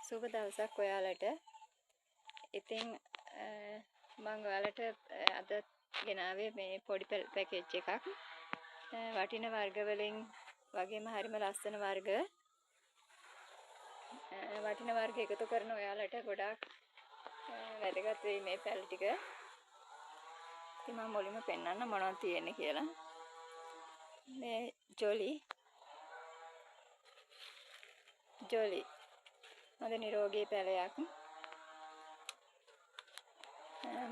සුබ දවසක් ඔයාලට. ඉතින් මම ඔයාලට අද ගෙනාවේ මේ පොඩි පැකේජ් එකක්. වටින වර්ග වලින් වගේම හරිම ලස්සන වර්ග. වටින වර්ග එකතු කරන ඔයාලට ගොඩාක් වැදගත් වෙයි මේ පැල් ටික. ඉතින් මම මුලින්ම පෙන්නන්න මොනවද තියෙන්නේ කියලා. මේ ජොලි හොඳ නිරෝගී පැලයක්.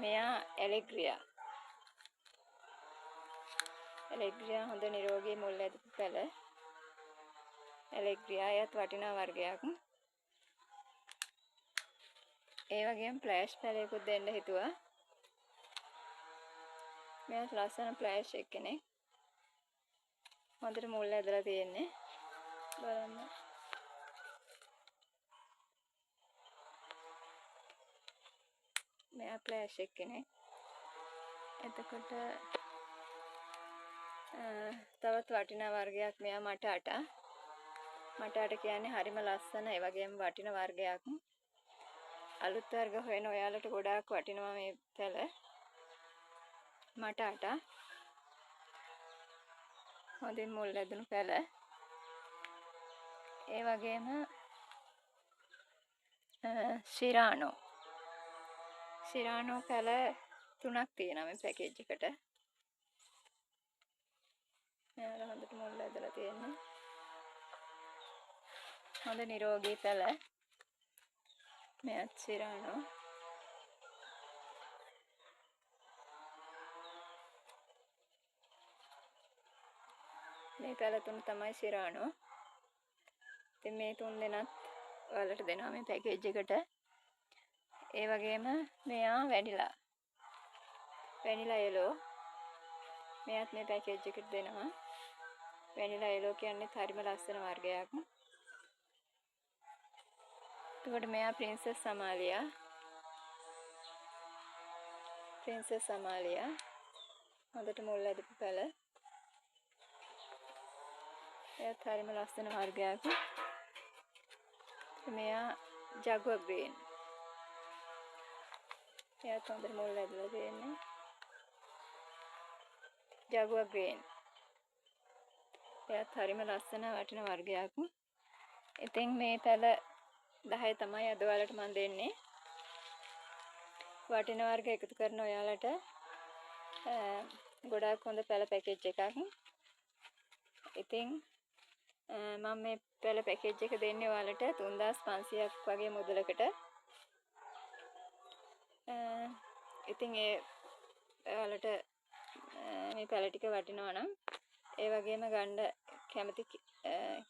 මෙයා එලෙග්‍රියා හොඳ නිරෝගී මුල් ඇතුළු පැල. එලෙග්‍රියායත් වටිනා වර්ගයක්. ඒ වගේම ෆ්ලෑෂ් පැලයකුත් දෙන්න හිතුවා. මෙයා ලස්සන ෆ්ලෑෂ් එක්කනේ. හොඳට මුල් ඇදලා තියෙන්නේ. බලන්න. මෙයා ෆ්ලෑෂ් එක්කනේ. එතකොට තවත් වටිනා වර්ගයක් මෙයා මට කියන්නේ හරිම ලස්සන ඒ වගේම වටින වර්ගයක්. අලුත් වර්ග හොයන ඔයාලට ගොඩාක් වටිනවා මේ පැල. හොඳින් මුල් ඇදුණු පැල. ඒ වගේම සිරානෝ පැල 3ක් තියෙනවා මේ පැකේජ් එකට. මෙයාලා හොඳට මුල් ඇදලා තියෙන්නේ. හොඳ නිරෝගී පැල. මෙයත් සිරානෝ. මේ පැල තුන තමයි සිරානෝ. ඉතින් මේ තුන් දෙනත් ඔයාලට දෙනවා මේ පැකේජ් එකට. ඒ වගේම මෙයා වැනිලා යෙලෝ. මෙයත් මේ පැකේජ් එකට දෙනවා. වැනිලා යෙලෝ කියන්නේ හරිම ලස්සන වර්ගයක්. එතකොට මෙයා ප්‍රින්සස් සමාලියා. හොඳට මුල් ඇදපු පැල. එයත් හරිම ලස්සන වර්ගයක්. මෙයා ජගුවර් ග්‍රීන්. එයත් හොඳට මුල් ඇදලා තියෙන්නේ. Jaguar green. එයත් හරිම ලස්සන වටින වර්ගයක්. ඉතින් මේ පැල 10 තමයි අද ඔයාලට මම දෙන්නේ. වටින වර්ග එකතු කරන ඔයාලට ගොඩාක් හොඳ පැල පැකේජ් එකක්. ඉතින් මම මේ පැල පැකේජ් එක දෙන්නේ ඔයාලට 3500ක් වගේ මුදලකට. ඉතින් ඔයාලට මේ පැල ටික වටිනවා නම් ඒ වගේම ගන්න කැමති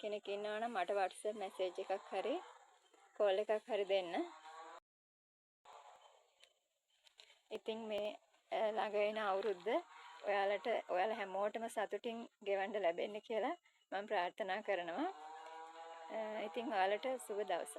කෙනෙක් ඉන්නවා නම් මට WhatsApp මැසේජ් එකක් හරි කෝල් එකක් හරි දෙන්න. ඉතින් මේ ළඟ එන අවුරුද්ද ඔයාලා හැමෝටම සතුටින් ගෙවන්න ලැබෙන්න කියලා මම ප්‍රාර්ථනා කරනවා. ඉතින් ඔයාලට සුබ දවසක්.